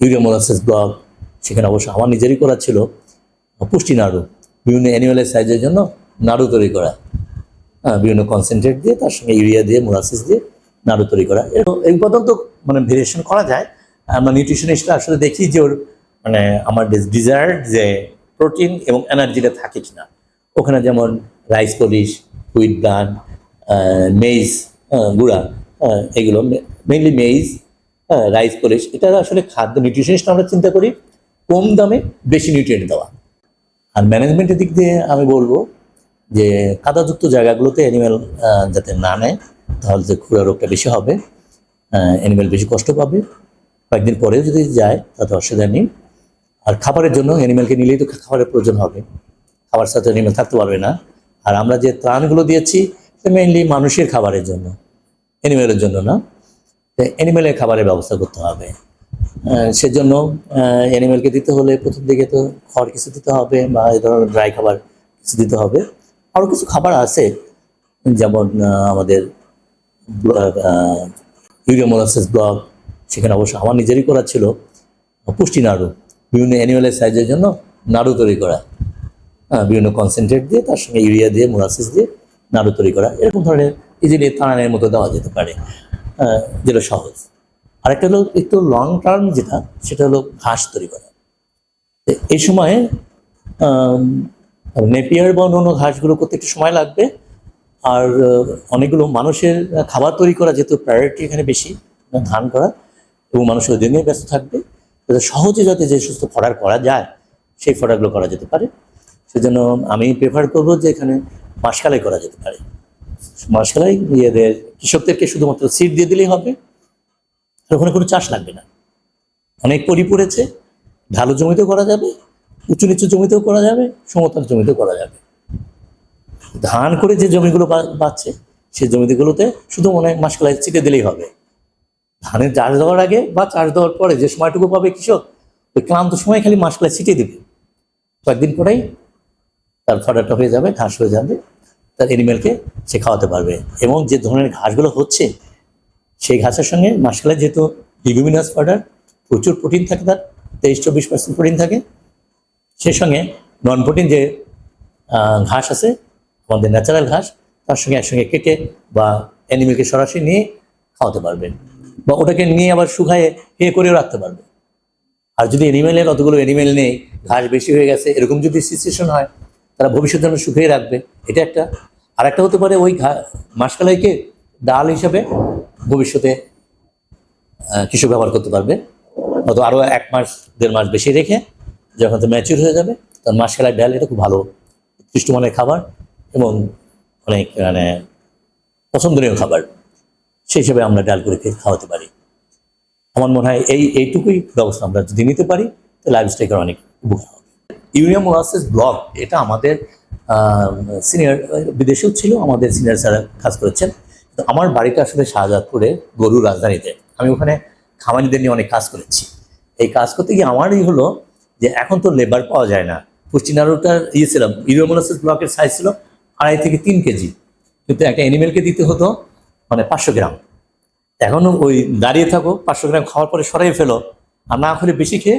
Urea molasses block, সেখানে অবশ্য আমার নিজেরই করা ছিল পুষ্টি নাড়ু, বিভিন্ন অ্যানিমেলের সাইজের জন্য নাড়ু তৈরি করা, বিভিন্ন কনসেন্ট্রেট দিয়ে তার সঙ্গে ইউরিয়া দিয়ে মোলাসেস দিয়ে নাড়ু তৈরি করা। এই পর্যন্ত মানে ভেরিয়েশন করা যায়। আমরা নিউট্রিশনিস্টরা আসলে দেখি যে ওর মানে আমার ডিজায়ার্ড যে প্রোটিন এবং এনার্জিটা থাকে কিনা। ওখানে যেমন rice polish, wheat bran, maids গুঁড়া, এগুলো মেইনলি মেইজ, রাইস পলিশ, এটা আসলে খাদ্য নিউট্রিশনিস্ট আমরা চিন্তা করি কম দামে বেশি নিউট্রিয়েন্ট দেওয়া। আর ম্যানেজমেন্টের দিক দিয়ে আমি বলবো যে কাদাযুক্ত জায়গাগুলোতে অ্যানিমেল যাতে না নেয়, তাহলে যে খুরা রোগটা বেশি হবে, অ্যানিমেল বেশি কষ্ট পাবে। কয়েকদিন পরেও যদি যায় তাতে অসুবিধা নেই। আর খাবারের জন্য অ্যানিমেলকে নিলেই তো খাবারের প্রয়োজন হবে, খাবার সাথে অ্যানিমেল থাকতে পারবে না। আর আমরা যে ত্রাণগুলো দিয়েছি মেইনলি মানুষের খাবারের জন্য, অ্যানিমেলের জন্য না। অ্যানিমেলের খাবারের ব্যবস্থা করতে হবে। সেজন্য অ্যানিমেলকে দিতে হলে প্রথম দিকে তো খড় কিছু দিতে হবে বা এই ধরনের ড্রাই খাবার কিছু দিতে হবে। আরও কিছু খাবার আছে, যেমন আমাদের ইউরিয়া মোলাসেস ব্লক, সেখানে অবশ্য আমার নিজেরই করা ছিল পুষ্টি নাড়ু, বিভিন্ন অ্যানিমেলের সাইজের জন্য নাড়ু তৈরি করা, বিভিন্ন কনসেন্ট্রেট দিয়ে তার সঙ্গে ইউরিয়া দিয়ে মোলাসেস দিয়ে নাড়ু তৈরি করা। এরকম ধরনের ইজিলি তাড়ানের মতো দেওয়া যেতে পারে, যেটা সহজ। আরেকটা হলো একটু লং টার্ম যেটা, সেটা হলো ঘাস তৈরি করা। এই সময়ে নেপিয়ার বা অন্য ঘাসগুলো করতে একটু সময় লাগবে। আর অনেকগুলো মানুষের খাবার তৈরি করা যেহেতু প্রায়োরিটি এখানে বেশি, ধান করা, এবং মানুষ ওই দিনে ব্যস্ত থাকবে, সহজে যাতে যে সুস্থ ফডার করা যায় সেই ফডারগুলো করা যেতে পারে। সেজন্য আমি প্রেফার করবো যে এখানে মাসকালাই করা যেতে পারে। মাসকালাই ইয়েদের কৃষকদেরকে শুধুমাত্র সিড দিয়ে দিলেই হবে, ওখানে কোনো চাষ লাগবে না। অনেক পরি পড়েছে, ঢালু জমিতেও করা যাবে, উঁচু নিচু জমিতেও করা যাবে, সমতল জমিতেও করা যাবে। ধান করে যে জমিগুলো পাচ্ছে সেই জমিগুলোতে শুধু মাসকালাই ছিটে দিলেই হবে। ধানের চাষ দেওয়ার আগে বা চাষ দেওয়ার পরে যে সময়টুকু পাবে কৃষক, ওই ক্লান্ত সময় খালি মাসকালাই ছিটিয়ে দিবে। কয়েকদিন পরেই তার ফডারটা হয়ে যাবে, ঘাস হয়ে যাবে, তার অ্যানিমেলকে সে খাওয়াতে পারবে। এবং যে ধরনের ঘাসগুলো হচ্ছে সেই ঘাসের সঙ্গে মাসকালাই যেহেতু লিগুমিনাস ফডার, প্রচুর প্রোটিন থাকে, তার 23-24% প্রোটিন থাকে। সেই সঙ্গে নন প্রোটিন যে ঘাস আছে আমাদের ন্যাচারাল ঘাস, তার সঙ্গে একসঙ্গে কেটে বা অ্যানিমেলকে সরাসরি নিয়ে খাওয়াতে পারবেন, বা ওটাকে নিয়ে আবার শুকায়ে করেও রাখতে পারবে। আর যদি অ্যানিমেলের অতগুলো অ্যানিমেল নেই, ঘাস বেশি হয়ে গেছে, এরকম যদি সিচুয়েশন হয়, তারা ভবিষ্যতের জন্য শুকিয়ে রাখবে, এটা একটা। আর একটা হতে পারে ওই মাসকালাইকে ডাল হিসাবে ভবিষ্যতে কৃষক ব্যবহার করতে পারবে। হয়তো আরও 1-1.5 মাস বেশি রেখে যখন তো ম্যাচিউর হয়ে যাবে, তখন মাসকালাই ডাল এটা খুব ভালো পুষ্টিমানের খাবার এবং অনেক মানে পছন্দনীয় খাবার, সেই হিসেবে আমরা ডাল করে খাওয়াতে পারি। আমার মনে হয় এইটুকুই ব্যবস্থা আমরা যদি নিতে পারি, তাহলে লাইফস্টাইলের অনেক উপকার হবে। ইউরিয়া মোলাসেস ব্লক এটা আমাদের সিনিয়র, বিদেশেও ছিল, আমাদের সিনিয়র স্যার কাজ করেছেন। তো আমার বাড়িটা আসলে শাহজাদপুরে, গরুর রাজধানীতে। আমি ওখানে খামারিদের নিয়ে অনেক কাজ করেছি। এই কাজ করতে গিয়ে আমারই হলো যে এখন তো লেবার পাওয়া যায় না। পুষ্টি নাড়ুটার ছিল, ইউরিয়া মোলাসেস ব্লকের সাইজ ছিল 2.5 থেকে 3 কেজি, কিন্তু একটা অ্যানিমেলকে দিতে হতো মানে 500 গ্রাম। এখন ওই দাঁড়িয়ে থাকো, 500 গ্রাম খাওয়ার পরে সরাই ফেলো, আর না করে বেশি খেয়ে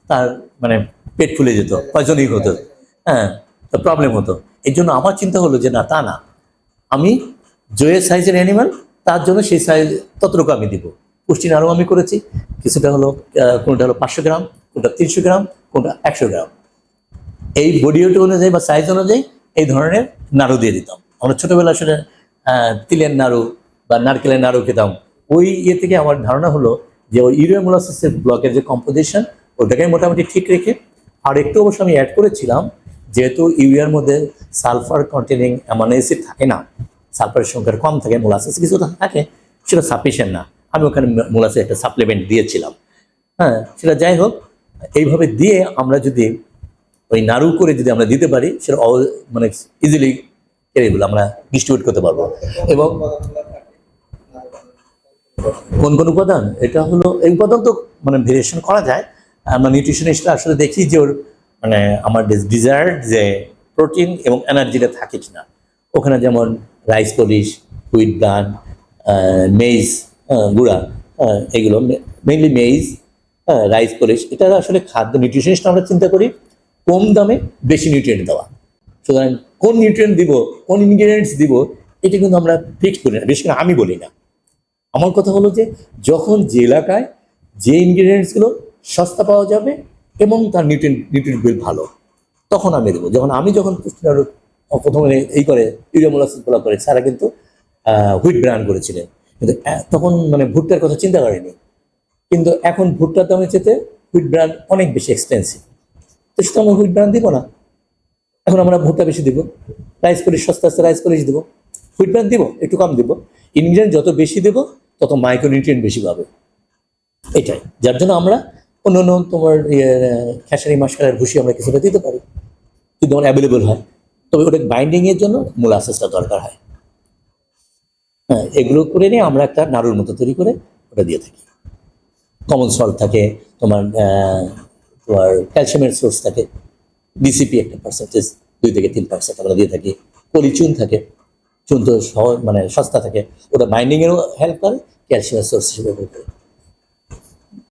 তার মানে পেট ফুলে যেত, পয়জনিং হতো, তো প্রবলেম হতো। এই জন্য আমার চিন্তা হলো যে না, তা না, আমি যে সাইজের অ্যানিমাল তার জন্য সেই সাইজ ততটুকু আমি দিব। পুষ্টি নাড়ু আমি করেছি, কিছুটা হলো, কোনটা হলো 500 গ্রাম, কোনটা 300 গ্রাম, কোনটা 100 গ্রাম। এই বডি ওয়েট অনুযায়ী বা সাইজ অনুযায়ী এই ধরনের নাড়ু দিয়ে দিতাম। আমরা ছোটোবেলা আসলে তিলের নাড়ু বা নারকেলের নাড়ু খেতাম। ওই থেকে আমার ধারণা হলো যে ওই ইউরিয়া মোলাসেসের ব্লকের যে কম্পোজিশন, ওটাকে মোটামুটি ঠিক রেখে, আর একটু অবশ্য আমি অ্যাড করেছিলাম, যেহেতু ইউরিয়ার মধ্যে সালফার কন্টেনিং অ্যামাইনো অ্যাসিড থাকে না, সালফারের সংখ্যা কম থাকে, মোলাসেস কিছুটা থাকে, সেটা সাফিসিয়েন্ট না। আমি ওখানে মোলাসেস একটা সাপ্লিমেন্ট দিয়েছিলাম। সেটা যাই হোক, এইভাবে দিয়ে আমরা যদি ওই নাড়ু করে যদি আমরা দিতে পারি, সেটা মানে ইজিলি এগুলো আমরা ডিস্ট্রিবিউট করতে পারবো। এবং কোন কোন উপাদান, এটা হলো এই উপাদান তো মানে ভেরিয়েশন করা যায়। আমরা নিউট্রিশনিস্টরা আসলে দেখি যে ওর মানে আমার ডিজায়ার্ড যে প্রোটিন এবং এনার্জিটা থাকে কিনা। ওখানে যেমন rice polish, wheat bran, maids গুঁড়া, এগুলো মেইনলি মেইজ, হ্যাঁ, রাইস পলিশ, এটা আসলে খাদ্য নিউট্রিশনিস্ট আমরা চিন্তা করি কম দামে বেশি নিউট্রিয়েন্ট দেওয়া। সুতরাং কোন নিউট্রিয়েন্ট দিব, কোন ইনগ্রিডিয়েন্টস দিব, এটা কিন্তু আমরা ফিক্সড করি না, বিশেষ করে আমি বলি না। আমার কথা হলো যে যখন যে এলাকায় যে ইনগ্রিডিয়েন্টসগুলো সস্তা পাওয়া যাবে এবং তার নিউট্রিয়েন্ট বিল ভালো, তখন আমি দেবো। যখন পুষ্টির প্রথমে এই করে ইউরিয়া মোলাসিস বলা করে, সারা কিন্তু হুইট ব্র্যান্ড করেছিলেন, কিন্তু তখন মানে ভুট্টার কথা চিন্তা করেনি। কিন্তু এখন ভুট্টার দামের চেয়ে হুইট ব্র্যান্ড অনেক বেশি এক্সপেন্সিভ, তো সেটা আমরা হুইট ব্র্যান্ড দিব না। এখন আমরা ভুট্টা বেশি দিব, রাইস পলিশ সস্তা আছে, রাইস পলিশ দিব, হুইট ব্র্যান্ড দিব একটু কম দিব। ইনগ্রিডিয়েন্ট যত বেশি দেব তত মাইক্রোনিউট্রিয়েন্ট বেশি পাবে, এটাই। যার জন্য আমরা অন্য তোমার খেসারি মাসকালের ভুসি আমরা কিছুটা দিতে পারি যদি আমার অ্যাভেলেবল হয়, তবে ওটা বাইন্ডিংয়ের জন্য মোলাসেসটা দরকার হয়। হ্যাঁ, এগুলো করে নিয়ে আমরা একটা নাড়ুর মতো তৈরি করে ওটা দিয়ে থাকি। কমন সল্ট থাকে, তোমার ক্যালসিয়ামের সোর্স থাকে, ডিসিপি একটা পার্সেন্টেজ 2 থেকে 3% আমরা দিয়ে থাকি। পলিচুন থাকে, চুন তো মানে সস্তা থাকে, ওটা বাইন্ডিংয়েরও হেল্প করে, ক্যালসিয়ামের সোর্স হিসেবে ব্যবহার করে।